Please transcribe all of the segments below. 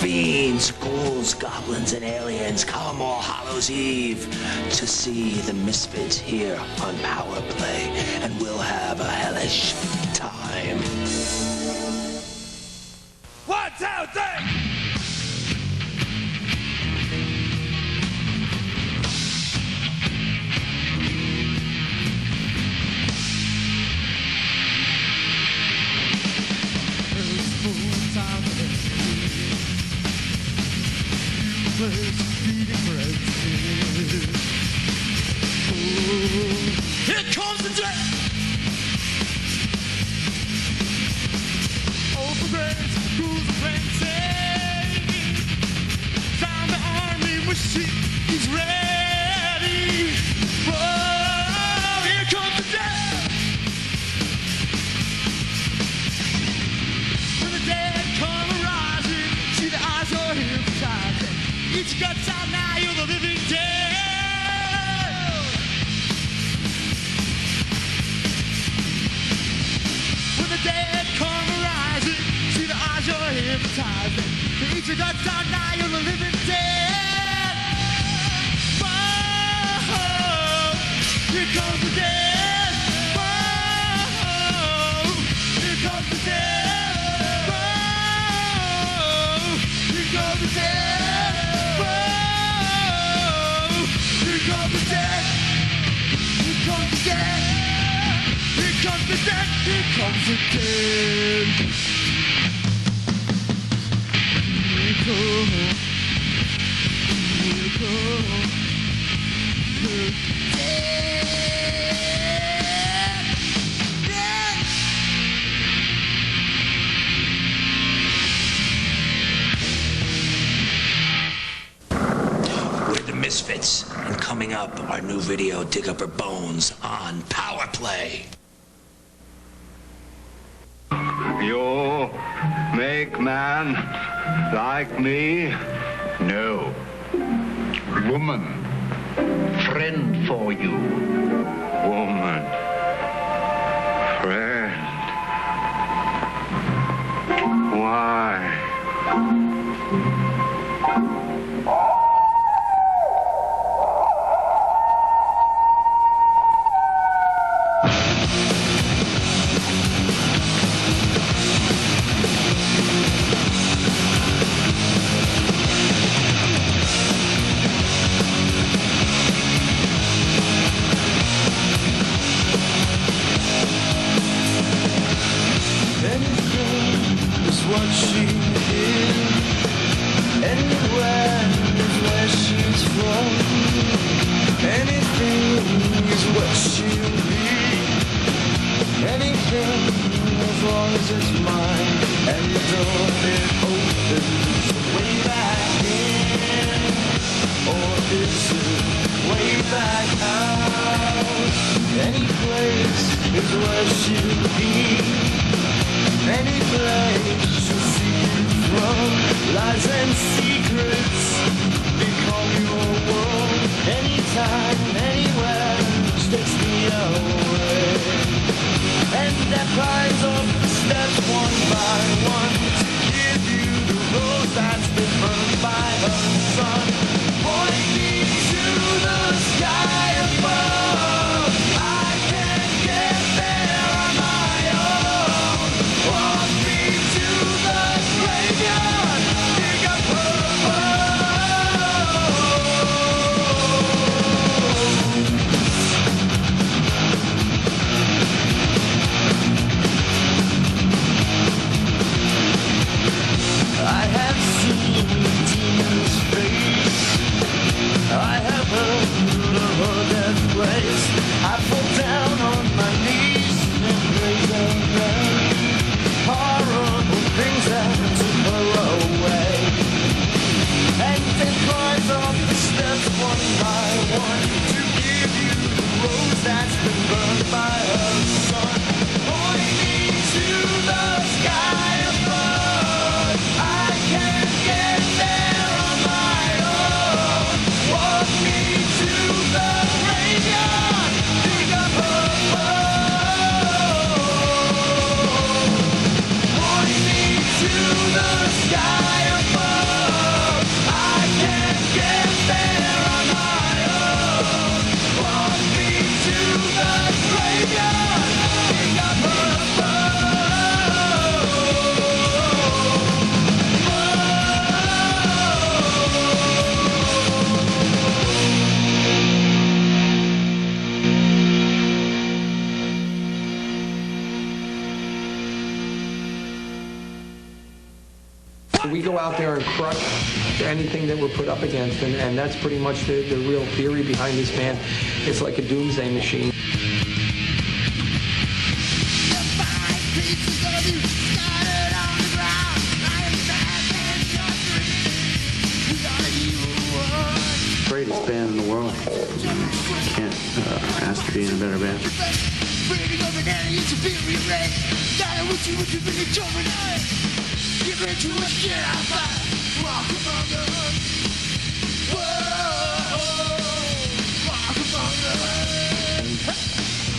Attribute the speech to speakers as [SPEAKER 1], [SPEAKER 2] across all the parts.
[SPEAKER 1] Fiends, ghouls, goblins, and aliens, come All Hallows Eve to see the Misfits here on Power Play, and we'll have a hellish time.
[SPEAKER 2] 1, 2, 3! Here comes the day. Open graves, ghouls are prancing. Zombie army machine is ready. Whoa, here comes the day. When the dead come rising, see the eyes are hypnotizing. Each guts out now, you're the living dead. When the dead come rising, see the eyes you're hypnotizing. Each guts out now, you're the living dead. Whoa, here comes the dead. Whoa, here comes the dead. Whoa, here comes the dead. Here comes the dead. Here comes the dead. Here comes the dead. Here comes the dead. Here comes. Here comes the dead. Dead.
[SPEAKER 1] We're the Misfits, and coming up, our new video, Dig Up Her Bones, on Power Play.
[SPEAKER 3] You make man like me?
[SPEAKER 4] No. Woman. Friend for you.
[SPEAKER 3] Woman. Friend. Why?
[SPEAKER 2] What she is, anywhere is where she's from. Anything is what she'll be. Anything as long as it's mine. And the door it opens way back in, or is it way back out? Any place is where she'll be. Any place she'll see you from. Lies and secrets become your world. Anytime, anywhere, she takes me away. And that climbs up the steps one by one to give you the rose that's been burned by her sun. Point me to the sky above. I can't get there on my own. Walk me to the graveyard. Dig up her I have seen demons face. I have heard of her death place. I fall down on my knees and raise a prayer. Horrible things that took her away. And then climbs up the steps one by one to give you the rose that's been burned by her sun. Point me to the sky above. I can't get there on my own. Walk me to the graveyard. Dig up her bones. Point me to the sky above.
[SPEAKER 5] We go out there and crush anything that we're put up against, and that's pretty much the real theory behind this band. It's like a doomsday machine.
[SPEAKER 6] Greatest band in the world. Can't ask to be in a better band.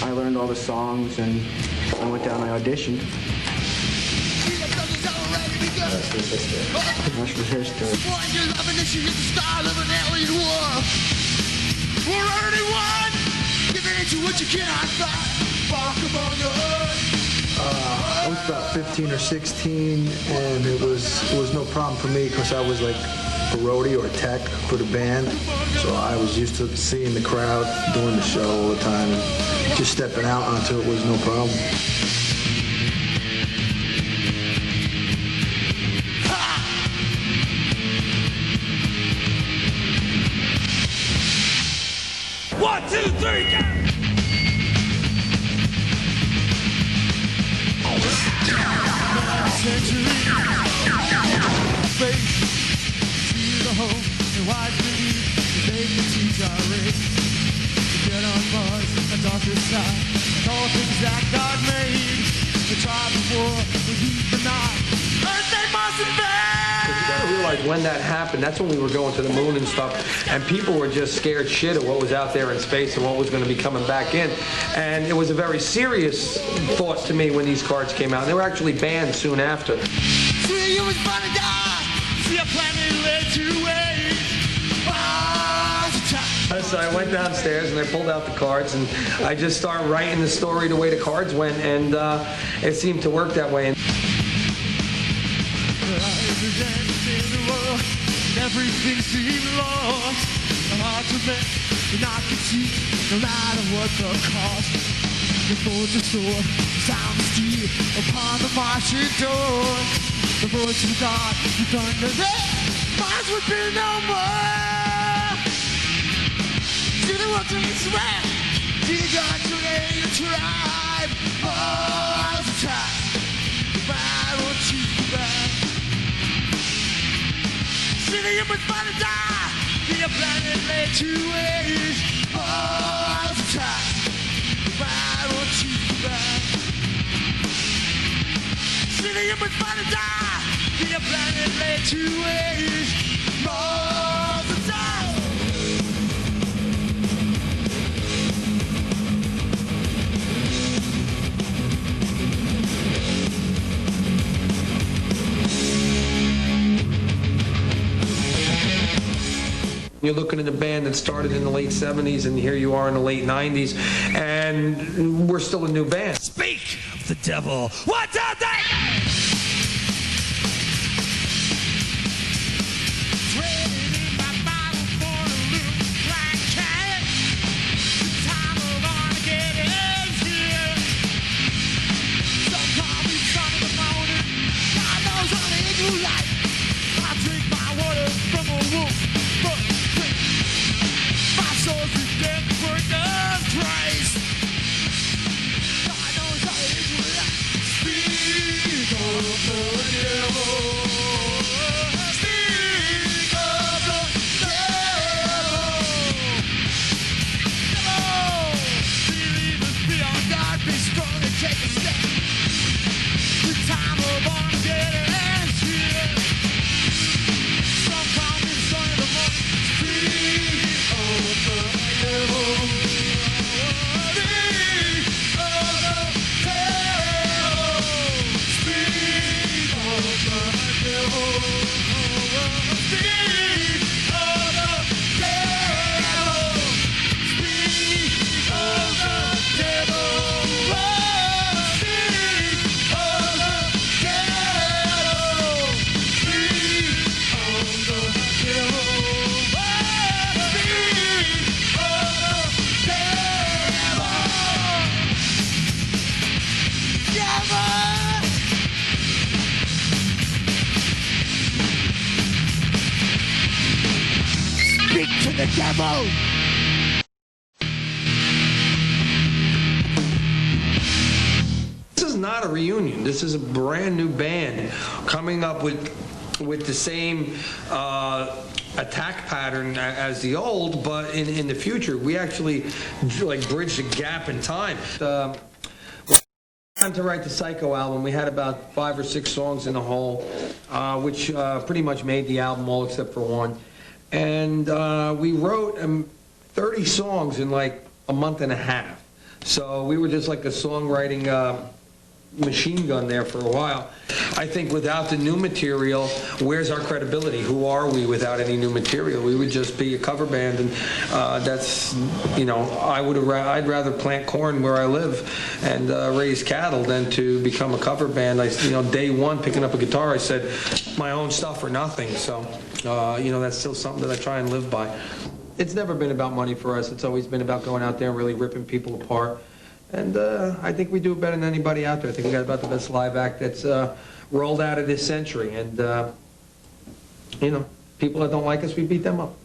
[SPEAKER 6] I learned all the songs and I went down and I auditioned. That's the history.
[SPEAKER 7] I was about 15 or 16, and it was no problem for me because I was like a roadie or a tech for the band. So I was used to seeing the crowd doing the show all the time, and just stepping out onto it was no problem.
[SPEAKER 2] One, two, three, go!
[SPEAKER 5] Realize when that happened, that's when we were going to the moon and stuff, and people were just scared shit of what was out there in space and what was going to be coming back in. And it was a very serious thought to me when these cards came out. They were actually banned soon after. So I went downstairs and I pulled out the cards and I just started writing the story the way the cards went, and it seemed to work that way.
[SPEAKER 2] Everything seemed lost, hard to make, and I can see, no matter what the cost. Before the sword, sound the steel upon the Martian door. The voice of God, the thunder, mine would be no more. See the world to me sweat, see God to a tribe, all the time. If I won't choose you back. The humans about to die. The planet lay to waste all the time. If I won't choose you back. See the humans about to die. The planet lay to waste all the time.
[SPEAKER 5] You're looking at a band that started in the late 70s, and here you are in the late 90s, and we're still a new band.
[SPEAKER 2] Speak of the devil. What does that mean? the devil.
[SPEAKER 5] This is not a reunion. This is a brand new band coming up with the same attack pattern as the old, but in the future we actually like bridge the gap in time. Time to write the Psycho album. We had about 5 or 6 songs in the whole, which pretty much made the album all except for one. And we wrote 30 songs in like a month and a half. So we were just like a songwriting machine gun there for a while. I think without the new material, where's our credibility? Who are we without any new material? We would just be a cover band, and that's, you know, I'd rather plant corn where I live and raise cattle than to become a cover band. Day one, picking up a guitar, I said, my own stuff or nothing. So, that's still something that I try and live by. It's never been about money for us. It's always been about going out there and really ripping people apart. And I think we do it better than anybody out there. I think we got about the best live act that's rolled out of this century. And, people that don't like us, we beat them up.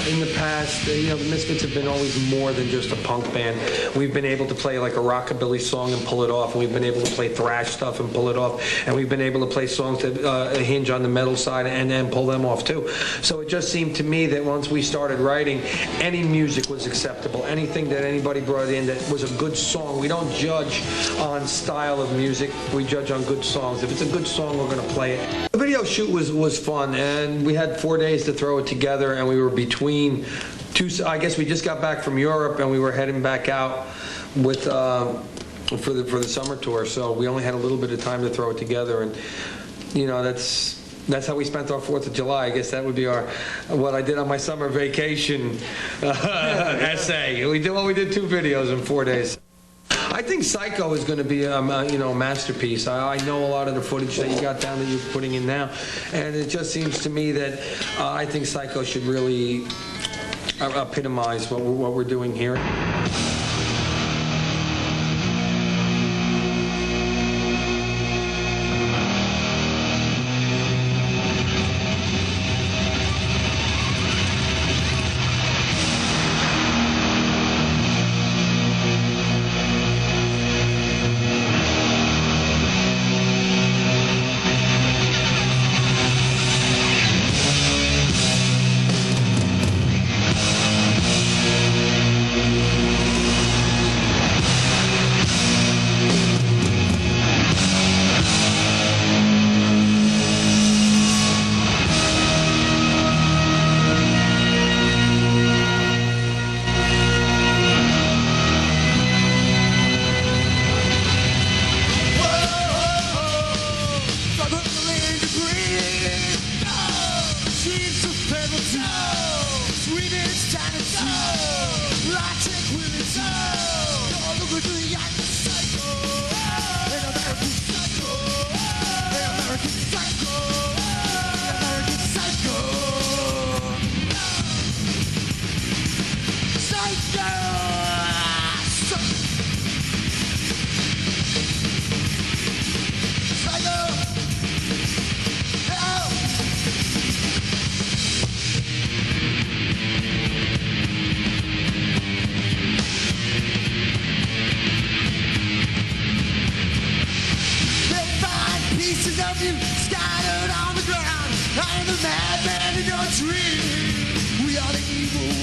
[SPEAKER 5] In the past, the Misfits have been always more than just a punk band. We've been able to play like a rockabilly song and pull it off. We've been able to play thrash stuff and pull it off. And we've been able to play songs that hinge on the metal side and then pull them off too. So it just seemed to me that once we started writing, any music was acceptable. Anything that anybody brought in that was a good song. We don't judge on style of music. We judge on good songs. If it's a good song, we're going to play it. The video shoot was fun, and we had 4 days to throw it together, and we were between I guess we just got back from Europe, and we were heading back out with for the summer tour. So we only had a little bit of time to throw it together, and that's how we spent our 4th of July. I guess that would be what I did on my summer vacation essay. We did 2 videos in 4 days. I think Psycho is going to be a masterpiece. I know a lot of the footage that you got down that you're putting in now, and it just seems to me that I think Psycho should really epitomize what we're doing here.
[SPEAKER 2] Pieces of you scattered on the ground. I'm the madman in your dream.